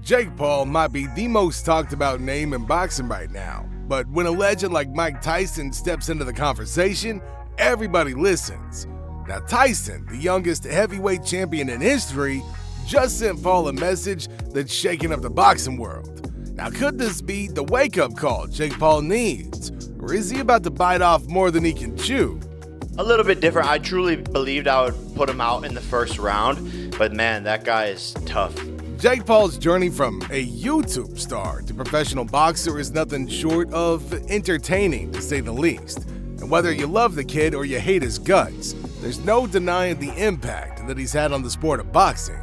Jake Paul might be the most talked about name in boxing right now, but when a legend like Mike Tyson steps into the conversation, everybody listens. Now Tyson, the youngest heavyweight champion in history, just sent Paul a message that's shaking up the boxing world. Now could this be the wake-up call Jake Paul needs, or is he about to bite off more than he can chew? A little bit different. I truly believed I would put him out in the first round, but man, that guy is tough. Jake Paul's journey from a YouTube star to professional boxer is nothing short of entertaining, to say the least. And whether you love the kid or you hate his guts, there's no denying the impact that he's had on the sport of boxing.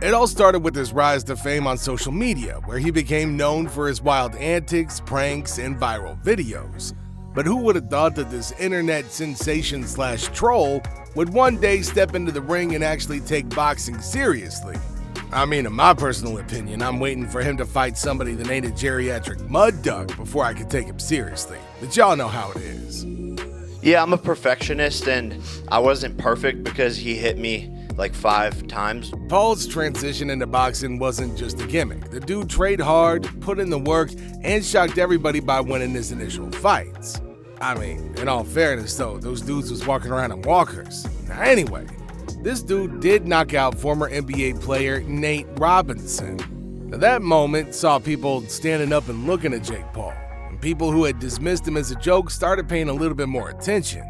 It all started with his rise to fame on social media, where he became known for his wild antics, pranks, and viral videos. But who would have thought that this internet sensation/troll would one day step into the ring and actually take boxing seriously? I mean, in my personal opinion, I'm waiting for him to fight somebody that ain't a geriatric mud duck before I can take him seriously. But y'all know how it is. Yeah, I'm a perfectionist, and I wasn't perfect because he hit me like 5 times. Paul's transition into boxing wasn't just a gimmick. The dude trained hard, put in the work, and shocked everybody by winning his initial fights. I mean, in all fairness though, those dudes was walking around in walkers. Now anyway, this dude did knock out former NBA player Nate Robinson. Now that moment saw people standing up and looking at Jake Paul, and people who had dismissed him as a joke started paying a little bit more attention.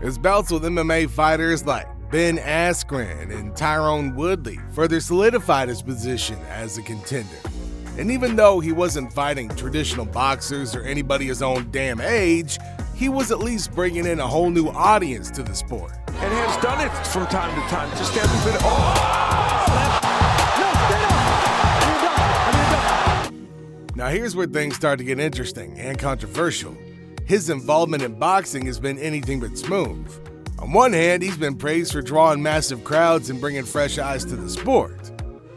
His bouts with MMA fighters like Ben Askren and Tyrone Woodley further solidified his position as a contender. And even though he wasn't fighting traditional boxers or anybody his own damn age, he was at least bringing in a whole new audience to the sport. And has done it from time to time. Just hasn't been. Now here's where things start to get interesting and controversial. His involvement in boxing has been anything but smooth. On one hand, he's been praised for drawing massive crowds and bringing fresh eyes to the sport.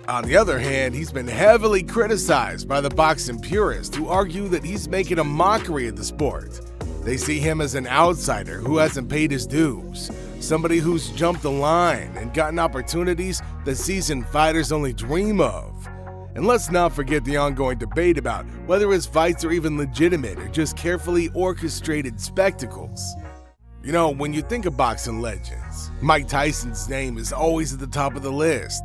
On the other hand, he's been heavily criticized by the boxing purists who argue that he's making a mockery of the sport. They see him as an outsider who hasn't paid his dues, somebody who's jumped the line and gotten opportunities that seasoned fighters only dream of. And let's not forget the ongoing debate about whether his fights are even legitimate or just carefully orchestrated spectacles. You know, when you think of boxing legends, Mike Tyson's name is always at the top of the list.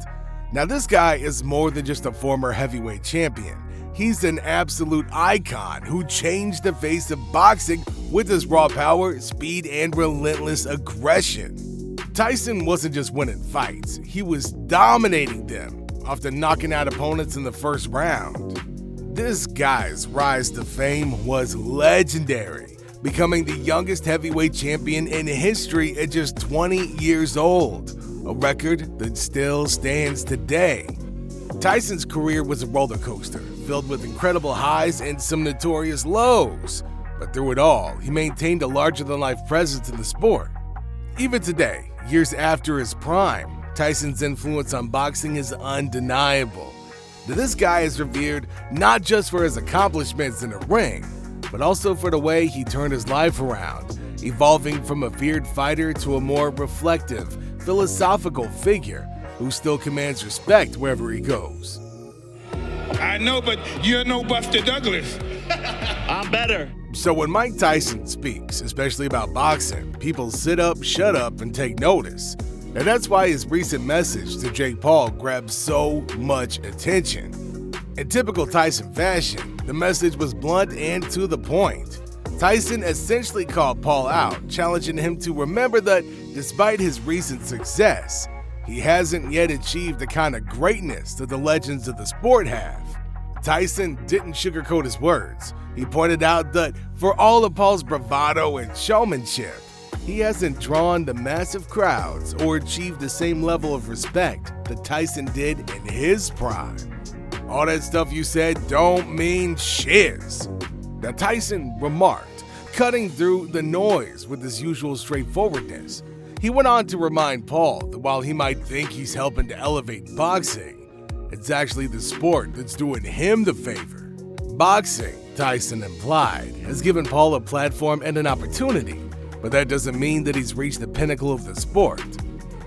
Now this guy is more than just a former heavyweight champion. He's an absolute icon who changed the face of boxing with his raw power, speed, and relentless aggression. Tyson wasn't just winning fights, he was dominating them, often knocking out opponents in the first round. This guy's rise to fame was legendary, becoming the youngest heavyweight champion in history at just 20 years old, a record that still stands today. Tyson's career was a roller coaster, filled with incredible highs and some notorious lows. But through it all, he maintained a larger-than-life presence in the sport. Even today, years after his prime, Tyson's influence on boxing is undeniable. Now, this guy is revered not just for his accomplishments in the ring, but also for the way he turned his life around, evolving from a feared fighter to a more reflective, philosophical figure who still commands respect wherever he goes. I know, but you're no Buster Douglas. I'm better. So when Mike Tyson speaks, especially about boxing, people sit up, shut up, and take notice. And that's why his recent message to Jake Paul grabbed so much attention. In typical Tyson fashion, the message was blunt and to the point. Tyson essentially called Paul out, challenging him to remember that despite his recent success, he hasn't yet achieved the kind of greatness that the legends of the sport have. Tyson didn't sugarcoat his words. He pointed out that for all of Paul's bravado and showmanship, he hasn't drawn the massive crowds or achieved the same level of respect that Tyson did in his prime. All that stuff you said don't mean shiz. Now Tyson remarked, cutting through the noise with his usual straightforwardness. He went on to remind Paul that while he might think he's helping to elevate boxing, it's actually the sport that's doing him the favor. Boxing, Tyson implied, has given Paul a platform and an opportunity, but that doesn't mean that he's reached the pinnacle of the sport.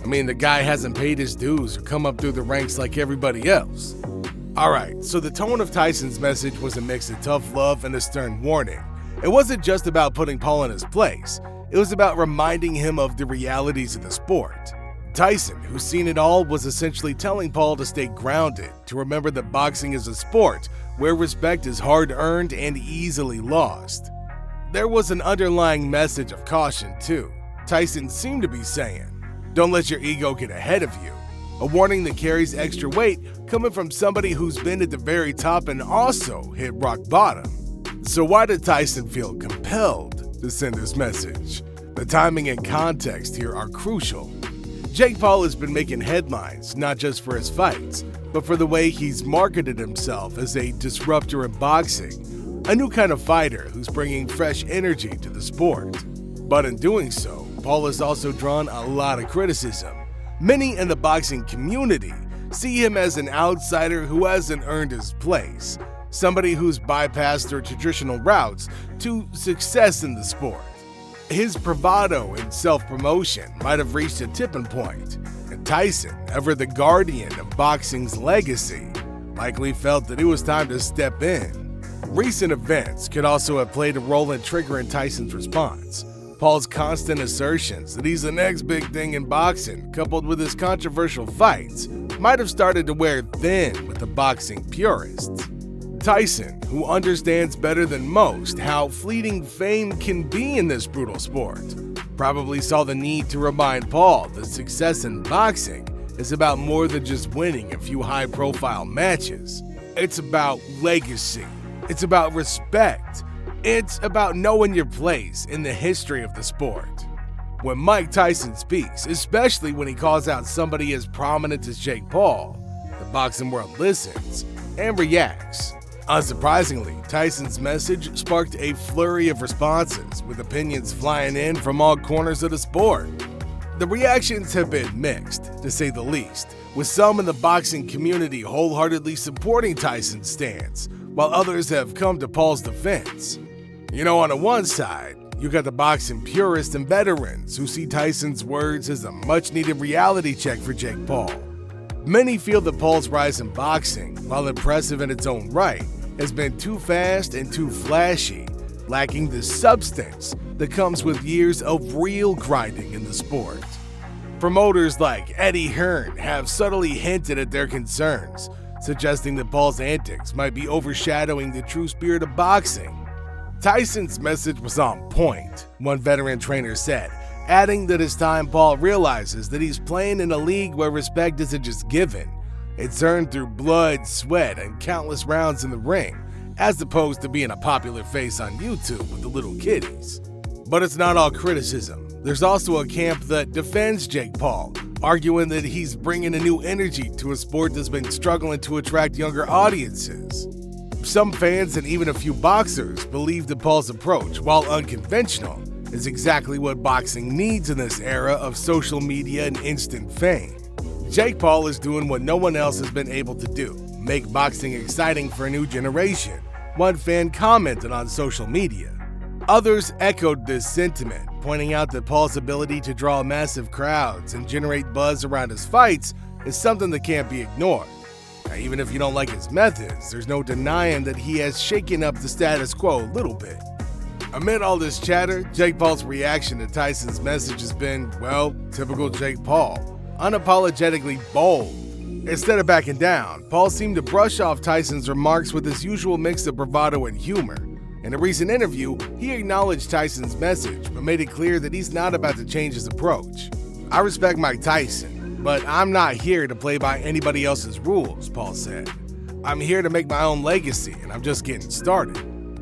I mean, the guy hasn't paid his dues or come up through the ranks like everybody else. Alright, so the tone of Tyson's message was a mix of tough love and a stern warning. It wasn't just about putting Paul in his place, it was about reminding him of the realities of the sport. Tyson, who's seen it all, was essentially telling Paul to stay grounded, to remember that boxing is a sport where respect is hard-earned and easily lost. There was an underlying message of caution, too. Tyson seemed to be saying, "Don't let your ego get ahead of you," a warning that carries extra weight coming from somebody who's been at the very top and also hit rock bottom. So why did Tyson feel compelled to send this message? The timing and context here are crucial. Jake Paul has been making headlines not just for his fights, but for the way he's marketed himself as a disruptor in boxing, a new kind of fighter who's bringing fresh energy to the sport. But in doing so, Paul has also drawn a lot of criticism. Many in the boxing community see him as an outsider who hasn't earned his place, somebody who's bypassed their traditional routes to success in the sport. His bravado and self-promotion might have reached a tipping point, and Tyson, ever the guardian of boxing's legacy, likely felt that it was time to step in. Recent events could also have played a role in triggering Tyson's response. Paul's constant assertions that he's the next big thing in boxing, coupled with his controversial fights, might have started to wear thin with the boxing purists. Tyson, who understands better than most how fleeting fame can be in this brutal sport, probably saw the need to remind Paul that success in boxing is about more than just winning a few high-profile matches. It's about legacy. It's about respect. It's about knowing your place in the history of the sport. When Mike Tyson speaks, especially when he calls out somebody as prominent as Jake Paul, the boxing world listens and reacts. Unsurprisingly, Tyson's message sparked a flurry of responses, with opinions flying in from all corners of the sport. The reactions have been mixed, to say the least, with some in the boxing community wholeheartedly supporting Tyson's stance, while others have come to Paul's defense. You know, on the one side, you got the boxing purists and veterans who see Tyson's words as a much-needed reality check for Jake Paul. Many feel that Paul's rise in boxing, while impressive in its own right, has been too fast and too flashy, lacking the substance that comes with years of real grinding in the sport. Promoters like Eddie Hearn have subtly hinted at their concerns, suggesting that Paul's antics might be overshadowing the true spirit of boxing. Tyson's message was on point, one veteran trainer said, adding that it's time Paul realizes that he's playing in a league where respect isn't just given, it's earned through blood, sweat, and countless rounds in the ring, as opposed to being a popular face on YouTube with the little kiddies. But it's not all criticism. There's also a camp that defends Jake Paul, arguing that he's bringing a new energy to a sport that's been struggling to attract younger audiences. Some fans and even a few boxers believe that Paul's approach, while unconventional, is exactly what boxing needs in this era of social media and instant fame. Jake Paul is doing what no one else has been able to do, make boxing exciting for a new generation, one fan commented on social media. Others echoed this sentiment, pointing out that Paul's ability to draw massive crowds and generate buzz around his fights is something that can't be ignored. Now, even if you don't like his methods, there's no denying that he has shaken up the status quo a little bit. Amid all this chatter, Jake Paul's reaction to Tyson's message has been, well, typical Jake Paul, unapologetically bold. Instead of backing down, Paul seemed to brush off Tyson's remarks with his usual mix of bravado and humor. In a recent interview, he acknowledged Tyson's message, but made it clear that he's not about to change his approach. "I respect Mike Tyson, but I'm not here to play by anybody else's rules," Paul said. "I'm here to make my own legacy, and I'm just getting started."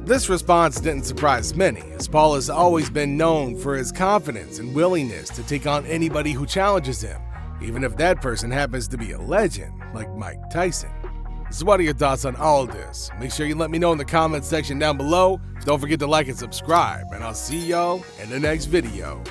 This response didn't surprise many, as Paul has always been known for his confidence and willingness to take on anybody who challenges him, even if that person happens to be a legend like Mike Tyson. So what are your thoughts on all of this? Make sure you let me know in the comments section down below. Don't forget to like and subscribe, and I'll see y'all in the next video.